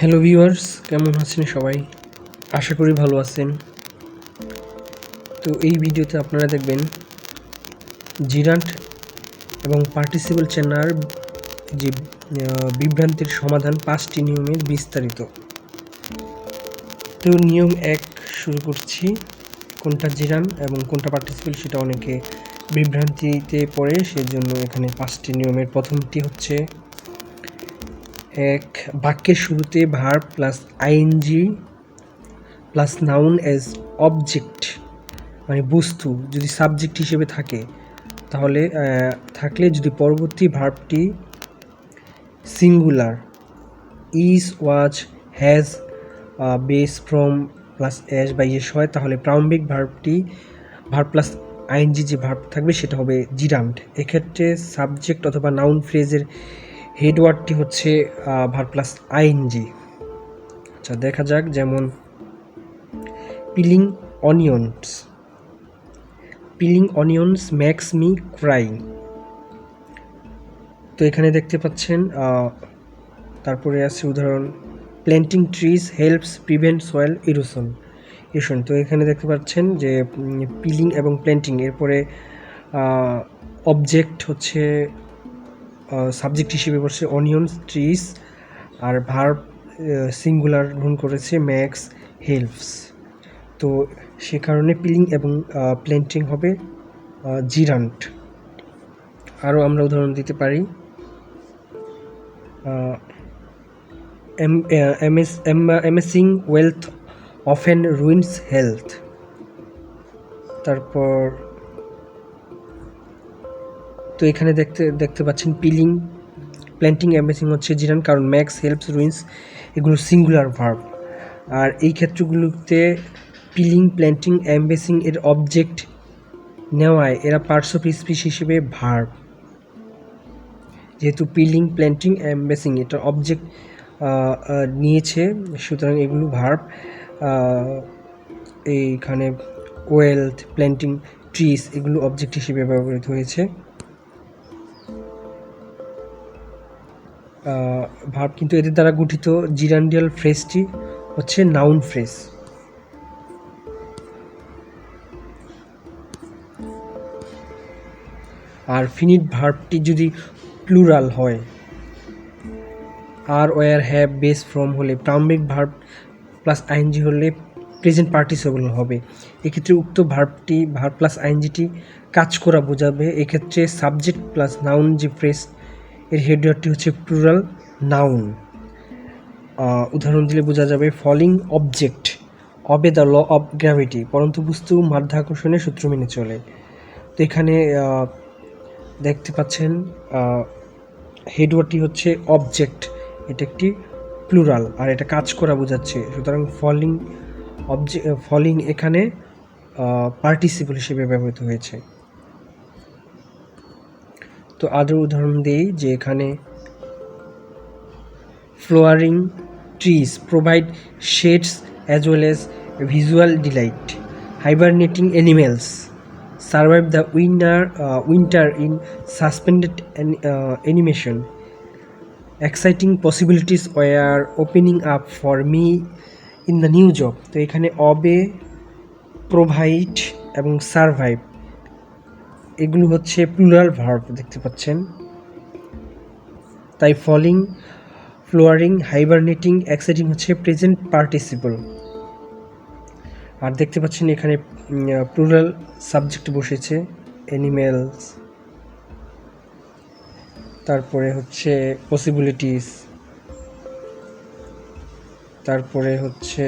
Hello viewers, কেমন আছেন সবাই? আশা করি ভালো আছেন। তো এই ভিডিওতে আপনারা দেখবেন জিরান্ট এবং পার্টিসিপল চেনার যে বিভ্রান্তির সমাধান 5টি নিয়মের বিস্তারিত। তো নিয়ম 1 শুরু করছি। কোনটা জিরান এবং কোনটা পার্টিসিপল সেটা অনেকে বিভ্রান্তিতে পড়ে, সেজন্য এখানে 5টি নিয়মের প্রথমটি হচ্ছে 1. বাক্যের শুরুতে verb plus ING plus noun as object মানে বস্তু যদি সাবজেক্ট হিসেবে থাকে, তাহলে যদি পরবর্তী ভার্বটি singular is, was, has, base, form plus s বা ইয়েস হয়, তাহলে প্রারম্ভিক ভার্বটি ভার্ব প্লাস আইএনজি যে ভার্ব থাকবে সেটা হবে জিরান্ট। এক্ষেত্রে সাবজেক্ট অথবা নাউন ফ্রেজের হেডওয়ার্ডটি হচ্ছে ভার্ব প্লাস আইএনজি। আচ্ছা, দেখা যাক। যেমন peeling onions makes me cry. তো এখানে দেখতে পাচ্ছেন। তারপরে আছে উদাহরণ, planting trees helps prevent soil erosion. তো এখানে দেখতে পাচ্ছেন যে পিলিং এবং প্ল্যান্টিং, এরপরে অবজেক্ট হচ্ছে সাবজেক্ট হিসেবে বসছে অনিয়ন্স ট্রিজ, আর ভার্ব সিঙ্গুলার গ্রহণ করেছে ম্যাক্স হেল্পস। তো সে কারণে পিলিং এবং প্ল্যান্টিং হবে জিরান্ট। আরও আমরা উদাহরণ দিতে পারি, amazing wealth often ruins health. তারপর তো এখানে দেখতে পাচ্ছেন পিলিং, প্ল্যান্টিং, অ্যামেজিং হচ্ছে জিরান, কারণ ম্যাক্স, হেল্পস, রুইন্স এগুলো সিঙ্গুলার ভার্ব। আর এই ক্ষেত্রগুলোতে পিলিং, প্ল্যান্টিং, অ্যামেজিং এর অবজেক্ট নেওয়ায় এরা পার্টস অফ স্পিচ হিসেবে ভার্ব। যেহেতু পিলিং, প্ল্যান্টিং, অ্যামেজিং এটা অবজেক্ট নিয়েছে, সুতরাং এগুলো ভার্ব। এইখানে ওয়েলথ, প্ল্যান্টিং, ট্রিজ এগুলো অবজেক্ট হিসেবে ব্যবহৃত হয়েছে। ভার্ব কিন্তু এদের দ্বারা গঠিত জিরান্ডিয়াল ফ্রেজটি হচ্ছে নাউন ফ্রেজ। আর ফিনিট ভার্বটি যদি প্লুরাল হয়, আর, ওয়ার, হ্যাভ, বেস, ফ্রম হলে প্রারম্ভিক ভার্ব প্লাস আইএনজি হলে প্রেজেন্ট পার্টিসিপল হবে। এক্ষেত্রে উক্ত ভার্বটি ভার্ব প্লাস আইএনজিটি কাজ করা বোঝাবে। এক্ষেত্রে সাবজেক্ট প্লাস নাউন যে ফ্রেজ এর হেডওয়ার্ডটি হচ্ছে প্লুরাল নাউন। উদাহরণ দিলে বোঝা যাবে, falling object obey the law of gravity, পরন্তু বস্তু মাধ্যাকর্ষণের সূত্র মেনে চলে। তো এখানে দেখতে পাচ্ছেন হেডওয়ার্ডটি হচ্ছে অবজেক্ট, এটা একটি প্লুরাল আর এটা কাজ করা বোঝাচ্ছে, সুতরাং ফলিং এখানে পার্টিসিপল হিসেবে ব্যবহৃত হয়েছে। তো আরও উদাহরণ দিই, যে এখানে flowering trees provide shades as well as visual delight. Hibernating animals survive the winter in suspended animation. Exciting possibilities were opening up for me in the new job. তো এখানে obey, provide এবং survive এগুলো হচ্ছে plural verb দেখতে পাচ্ছেন। তাই falling, ফ্লোয়ারিং, হাইবারনেটিং, exciting হচ্ছে present participle. আর দেখতে পাচ্ছেন এখানে প্লুরাল সাবজেক্ট বসেছে অ্যানিমেলস, তারপরে হচ্ছে পসিবিলিটিস, তারপরে হচ্ছে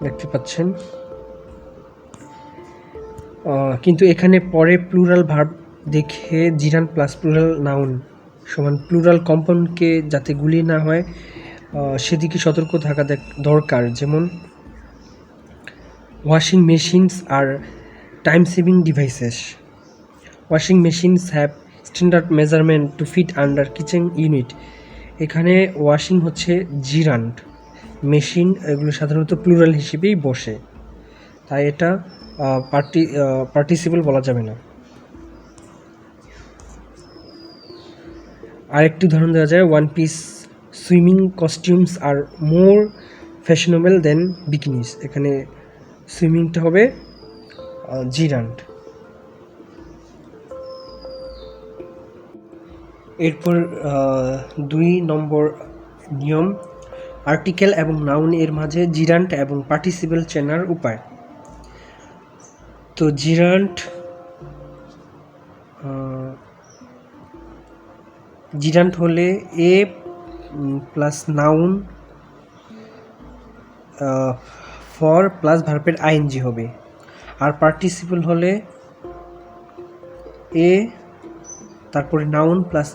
দেখতে পাচ্ছেন। কিন্তু এখানে পরে প্লুরাল ভার্ব দেখে জিরান প্লাস প্লুরাল নাউন সমান প্লুরাল কম্পাউন্ডকে যাতে গুলিয়ে না হয় সেদিকে সতর্ক থাকা দরকার। যেমন ওয়াশিং মেশিনস আর time saving devices. Washing machines have standard measurement to fit under kitchen unit. এখানে ওয়াশিং হচ্ছে জিরান্ট, মেশিন এগুলো সাধারণত প্লুরাল হিসেবেই বসে, তাই এটা পার্টিসিপল বলা যাবে না। আরেকটি উদাহরণ দেওয়া যায়, ওয়ান পিস সুইমিং কস্টিউমস আর মোর ফ্যাশনেবল দেন বিকিনিস। এখানে সুইমিংটা হবে জিরান্ট। এরপর 2 নম্বর নিয়ম, আর্টিকেল এবং নাউন এর মাঝে জিরান্ট এবং পার্টিসিপল চেনার উপায়। তো জিরান্ট হলে এ প্লাস নাউন ফর প্লাস ভার্বের আইএনজি হবে, আর পার্টিসিপল হলে এ তারপরে নাউন প্লাস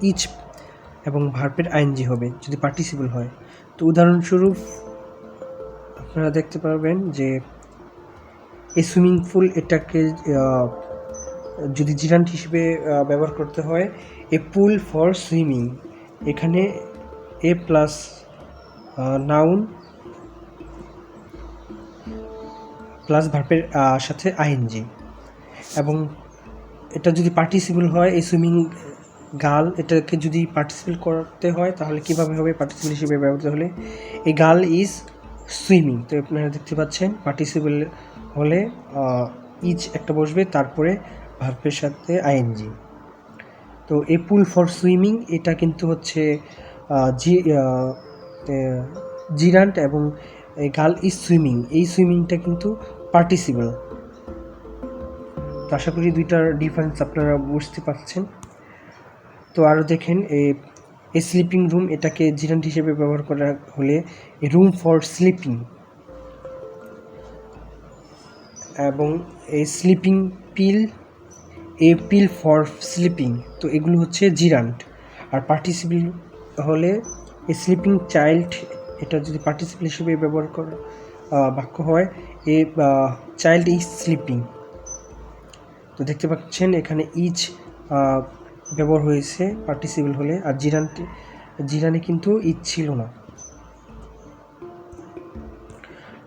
ইচ এবং ভার্বের আইএনজি হবে যদি পার্টিসিপল হয়। তো উদাহরণস্বরূপ আপনারা দেখতে পারবেন যে এই সুইমিং পুল, এটাকে যদি জিরান্ট হিসেবে ব্যবহার করতে হয়, এ পুল ফর সুইমিং, এখানে এ প্লাস নাউন প্লাস ভার্বের সাথে আইএনজি। এবং এটা যদি পার্টিসিপল হয়, এই সুইমিং গার্ল, এটাকে যদি পার্টিসিপেট করতে হয় তাহলে কীভাবে হবে? পার্টিসিপল হিসেবে ব্যবহৃত হলে এই গার্ল ইজ সুইমিং। তো আপনারা দেখতে পাচ্ছেন পার্টিসিপল হলে ইজ একটা বসবে, তারপরে ভার্বের সাথে আইএনজি। তো এ পুল ফর সুইমিং এটা কিন্তু হচ্ছে জিরান্ট, এবং গার্ল ইজ সুইমিং, এই সুইমিংটা কিন্তু পার্টিসিপল। তো আশা করি দুইটার ডিফারেন্স আপনারা বুঝতে পারছেন। তো আরও দেখেন, এই স্লিপিং রুম, এটাকে জিরান্ট হিসেবে ব্যবহার করা হলে রুম ফর স্লিপিং, এবং এই sleeping pill, a pill for sleeping, তো এগুলো হচ্ছে জিরান্ট। আর পার্টিসিপল হলে এ স্লিপিং চাইল্ড, এটা যদি পার্টিসিপল হিসেবে ব্যবহার করা বাক্য হয়, এ চাইল্ড ইজ স্লিপিং। তো দেখতে পাচ্ছেন এখানে ইজ ব্যবহার হয়েছে পার্টিসিপল হলে, আর জিরানে কিন্তু ইজ ছিল না।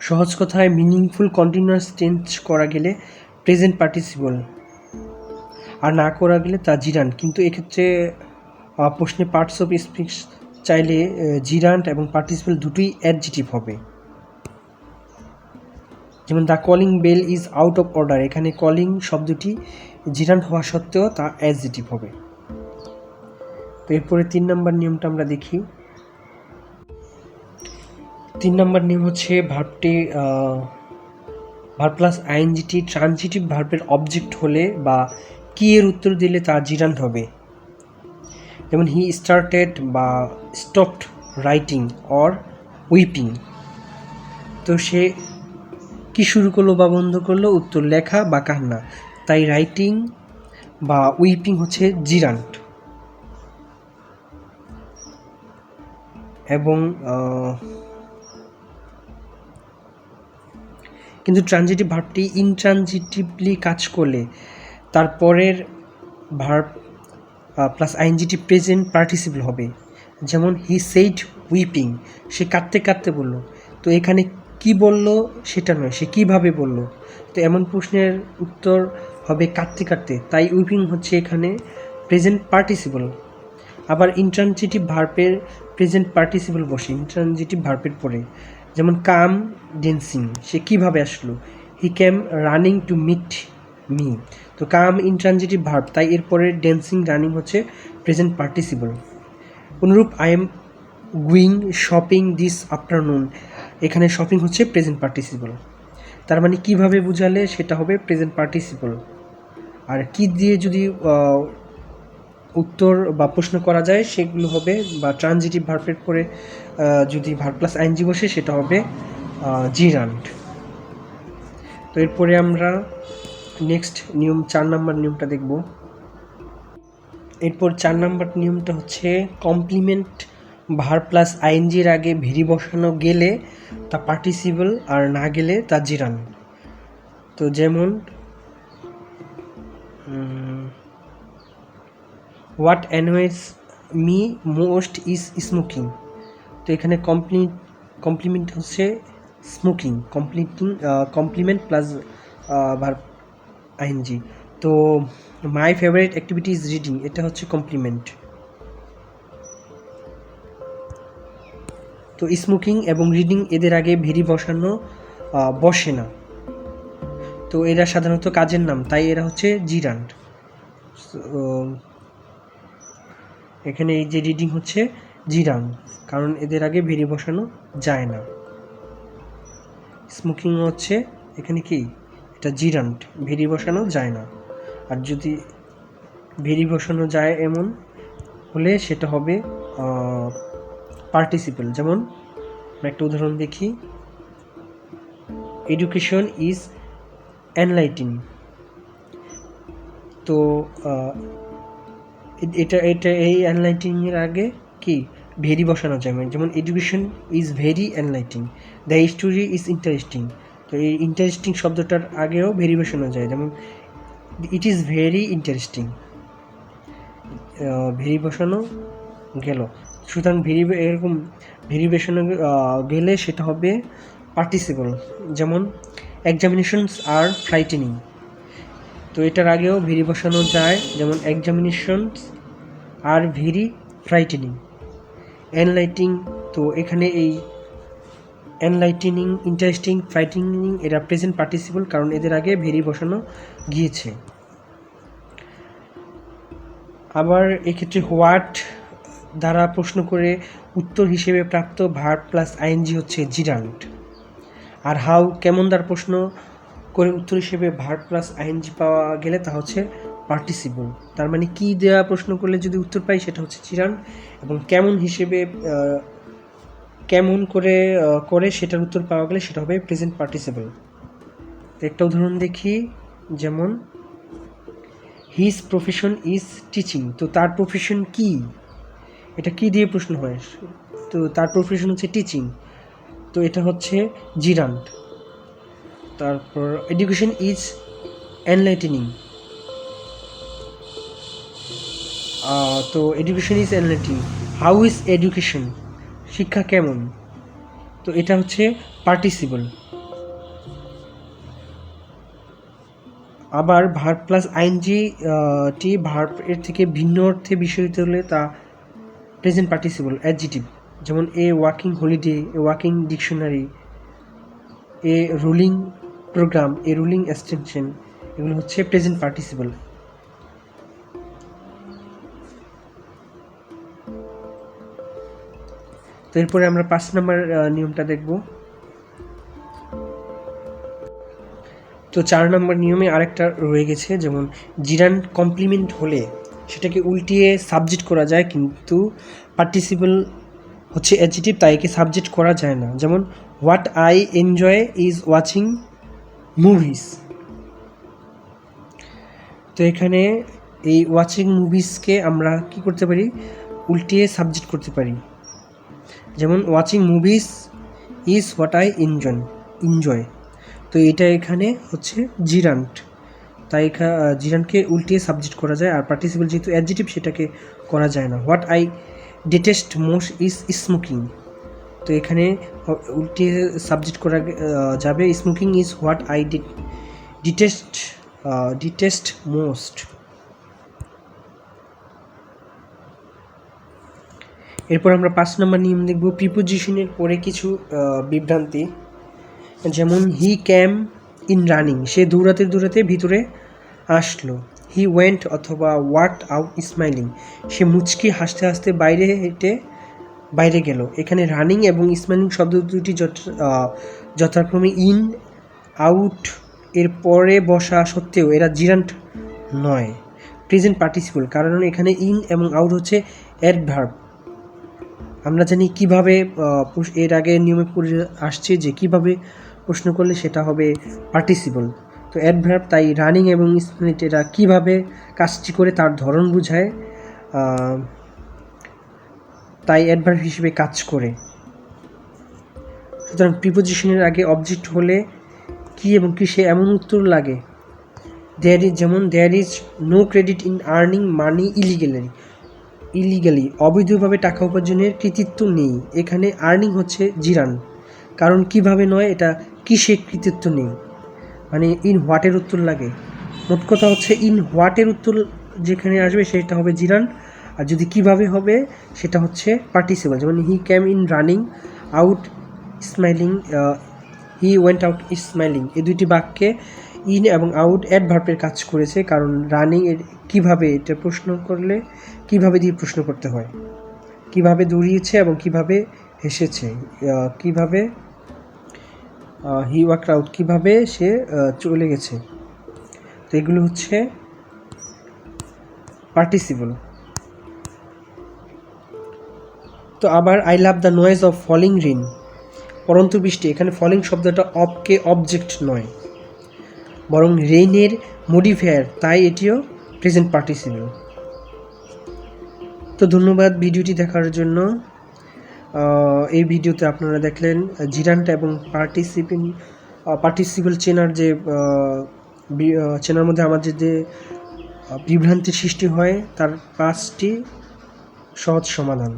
সহজ কথায় মিনিংফুল কন্টিনিউয়াস টেন্স করা গেলে প্রেজেন্ট পার্টিসিপল, আর না করা গেলে তা জিরান্ট। কিন্তু এক্ষেত্রে প্রশ্নে পার্টস অফ স্পিচ চাইলে জিরান্ট এবং পার্টিসিপল দুটোই অ্যাডজেটিভ হবে। যেমন the calling bell is out of order, এখানে কলিং শব্দটি জিরান্ট হওয়া সত্ত্বেও তা অ্যাডজেটিভ হবে। তো এরপরে 3 নম্বর নিয়মটা আমরা দেখি। 3 নম্বর নিয়ম হচ্ছে ভার্বটি ভার্ব প্লাস আইএনজিটি ট্রানজিটিভ ভার্বের অবজেক্ট হলে বা কি এর উত্তর দিলে তা জিরান্ট হবে। যেমন হি স্টার্টেড বা স্টপড রাইটিং অর উইপিং। তো সে কি শুরু করলো বা বন্ধ করলো? উত্তর লেখা বা কান্না। তাই রাইটিং বা উইপিং হচ্ছে জিরান্ট। এবং কিন্তু ট্রানজিটিভ ভার্বটি ইনট্রানজিটিভলি কাজ করলে তারপরের ভার্ব প্লাস আইএনজিটি প্রেজেন্ট পার্টিসিপল হবে। যেমন হি সেইড উইপিং, সে কাঁদতে কাঁদতে বলল। তো এখানে কি বলল সেটা নয়, সে কিভাবে বলল। তো এমন প্রশ্নের উত্তর হবে কাঁদতে কাঁদতে, তাই উইপিং হচ্ছে এখানে প্রেজেন্ট পার্টিসিপল। আবার ইনট্রানজিটিভ ভার্বের প্রেজেন্ট পার্টিসিপল বসে ইনট্রানজিটিভ ভার্বের পরে। যেমন কাম ড্যান্সিং, সে কিভাবে আসলো? হি ক্যাম রানিং টু মিট মি। তো কাম ইনট্রানজিটিভ ভার্ব, তাই এরপরে ড্যান্সিং রানিং হচ্ছে প্রেজেন্ট পার্টিসিপল। অনুরূপ I am going shopping this afternoon, এখানে শপিং হচ্ছে প্রেজেন্ট পার্টিসিপল। তার মানে কিভাবে বুঝালে সেটা হবে প্রেজেন্ট পার্টিসিপল। আর কি দিয়ে যদি উত্তর বা প্রশ্ন করা যায় সেগুলো হবে, বা ট্রানজিটিভ ভার্বের পরে যদি ভার্ব প্লাস আইএনজি বসে সেটা হবে জিরান্ট। তো এরপরে আমরা নেক্সট নিয়ম 4 নম্বর নিয়মটা দেখব। এরপর 4 নম্বর নিয়মটা হচ্ছে কমপ্লিমেন্ট ভার্ব প্লাস আইএনজির আগে ভেরি বসানো গেলে তা পার্টিসিপল, আর না গেলে তা জিরান্ট। তো যেমন what annoys me most is smoking. তো এখানে কমপ্লিমেন্ট হচ্ছে smoking, complement plus verb ING. তো my favourite activity is reading, এটা হচ্ছে কমপ্লিমেন্ট। তো স্মোকিং এবং রিডিং এদের আগে ভেরি বসানো বসে না, তো এরা সাধারণত কাজের নাম, তাই এরা হচ্ছে জিরান্ড। এখানে এই যে রিডিং হচ্ছে জিরান্ড, কারণ এদের আগে ভেরি বসানো যায় না। স্মোকিং হচ্ছে এখানে কি, এটা জিরান্ড, ভেরি বসানো যায় না। আর যদি ভেরি বসানো যায় এমন হলে সেটা হবে পার্টিসিপল। যেমন একটা উদাহরণ দেখি, এডুকেশন ইজ এনলাইটিং। তো এটা এই এনলাইটিংয়ের আগে কি ভেরি বসানো যায়, যেমন education is very enlightening, the story is interesting. তো এই ইন্টারেস্টিং শব্দটার আগেও ভেরি বসানো যায়, যেমন it is very interesting, very বসানো গেল। সুতরাং এরকম ভেরি বসানো গেলে সেটা হবে পার্টিসিপল। যেমন এক্সামিনেশনস আর ফ্রাইটেনিং, তো এটার আগেও ভেরি বসানো যায়, যেমন examinations are very frightening. Enlightening, তো এখানে এই এনলাইটেনিং, ইন্টারেস্টিং, ফ্রাইটেনিং এরা প্রেজেন্ট পার্টিসিপল, কারণ এদের আগে ভেরি বসানো গিয়েছে। আবার এক্ষেত্রে হোয়াট দ্বারা প্রশ্ন করে উত্তর হিসেবে প্রাপ্ত ভার্ব প্লাস আইএনজি হচ্ছে জিরান্ড। আর হাউ কেমন দ্বারা প্রশ্ন করে উত্তর হিসেবে ভার্ব প্লাস আইএনজি পাওয়া গেলে তা হচ্ছে পার্টিসিপল। তার মানে কি দেওয়া প্রশ্ন করলে যদি উত্তর পাই সেটা হচ্ছে জিরান্ড, এবং কেমন হিসেবে কেমন করে সেটার উত্তর পাওয়া গেলে সেটা হবে প্রেজেন্ট পার্টিসিপল। তো একটা উদাহরণ দেখি, যেমন হিজ প্রফেশন ইজ টিচিং। তো তার প্রফেশন কি, এটা কি দিয়ে প্রশ্ন হয়, তো তার প্রফেশন হচ্ছে টিচিং, তো এটা হচ্ছে জিরান্ড। তারপর এডুকেশন ইজ এনলাইটেনিং, তো education is enlightening. How is education, শিক্ষা কেমন, তো এটা হচ্ছে পার্টিসিপল। আবার ভার্ব প্লাস আইএনজি টি ভার্ব এর থেকে ভিন্ন অর্থে বিষয়িত হলে তা প্রেজেন্ট পার্টিসিপল অ্যাডজেক্টিভ। যেমন এ ওয়াকিং হলিডে, এ ওয়াকিং ডিকশনারি, এ রুলিং প্রোগ্রাম, এ রুলিং এক্সটেনশন, এগুলো হচ্ছে প্রেজেন্ট পার্টিসিপল। তো এরপরে আমরা 5 নম্বর নিয়মটা দেখব। তো 4 নম্বর নিয়মে আরেকটা রয়ে গেছে, যেমন জিরান্ড কমপ্লিমেন্ট হলে সেটাকে উল্টিয়ে সাবজেক্ট করা যায়, কিন্তু পার্টিসিপল হচ্ছে অ্যাডজেক্টিভ, তাই একে সাবজেক্ট করা যায় না। যেমন what I enjoy is watching movies. তো এখানে এই ওয়াচিং মুভিজকে আমরা কি করতে পারি, উল্টিয়ে সাবজেক্ট করতে পারি। যেমন watching movies is what I enjoy, তো এটা এখানে হচ্ছে জিরান্ড, তাই জিরান্ডকে উল্টিয়ে সাবজেক্ট করা যায়। আর পার্টিসিপল যেহেতু অ্যাডজেক্টিভ সেটাকে করা যায় না। What I detest most is smoking, তো এখানে উল্টিয়ে সাবজেক্ট করা যাবে, smoking is what I detest most. এরপর আমরা 5 নম্বর নিয়ম দেখব, প্রিপোজিশনের পরে কিছু বিভ্রান্তি। যেমন হি ক্যাম ইন রানিং, সে দৌড়াতে দৌড়াতে ভিতরে আসলো। হি ওয়েন্ট অথবা ওয়ার্কড আউট স্মাইলিং, সে মুচকি হাসতে হাসতে বাইরে গেল। এখানে রানিং এবং স্মাইলিং শব্দ দুটি যথাক্রমে ইন আউট এর পরে বসা সত্ত্বেও এরা জিরান্ড নয়, প্রেজেন্ট পার্টিসিপল, কারণ এখানে ইন এবং আউট হচ্ছে অ্যাডভার্ব। আমরা জানি কিভাবে এর আগে নিয়মে পড়ে আসছে যে কিভাবে প্রশ্ন করলে সেটা হবে পার্টিসিপল। তো অ্যাডভার্ব, তাই রানিং এবং স্প্লিট এরা কীভাবে কাজটি করে তার ধরন বোঝায়, তাই অ্যাডভার্ব হিসেবে কাজ করে। সুতরাং প্রিপোজিশনের আগে অবজেক্ট হলে কি এবং কিসে এমন উত্তর লাগে, যেমন there is no credit in earning money illegally, অবৈধভাবে টাকা উপার্জনের কৃতিত্ব নেই। এখানে আর্নিং হচ্ছে জিরান্ড, কারণ কিভাবে নয়, এটা কিসে কৃতিত্ব নেই, মানে ইন হোয়াটের উত্তর লাগে। মোট কথা হচ্ছে ইন হোয়াটের উত্তর যেখানে আসবে সেটা হবে জিরান্ড, আর যদি কিভাবে হবে সেটা হচ্ছে পার্টিসিপল। যেমন he came in running, out smiling, he went out smiling, এই দুইটি বাক্যে ইন এবং আউট অ্যাডভার্বের কাজ করেছে, কারণ রানিং এর কীভাবে এটা প্রশ্ন করলে কিভাবে দিয়ে প্রশ্ন করতে হয়, কিভাবে দৌড়িয়েছে এবং কিভাবে হেসেছে, কিভাবে হি ওয়াক আউট, কীভাবে সে চলে গেছে। তো এগুলো হচ্ছে পার্টিসিপল। তো আবার I love the noise of falling rain, পরন্তু বৃষ্টি, এখানে ফলিং শব্দটা অফকে অবজেক্ট নয় বরং রেইনের মডিফায়ার, তাই এটিও প্রেজেন্ট পার্টিসিপল। তো ধন্যবাদ ভিডিওটি দেখার জন্য। এই ভিডিওতে আপনারা দেখলেন জিরান্ট এবং পার্টিসিপল চেনার যে চেনার মধ্যে আমাদের যে বিভ্রান্তির সৃষ্টি হয় তার 5টি সহজ সমাধান।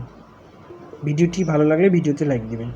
ভিডিওটি ভালো লাগলে ভিডিওতে লাইক দিবেন।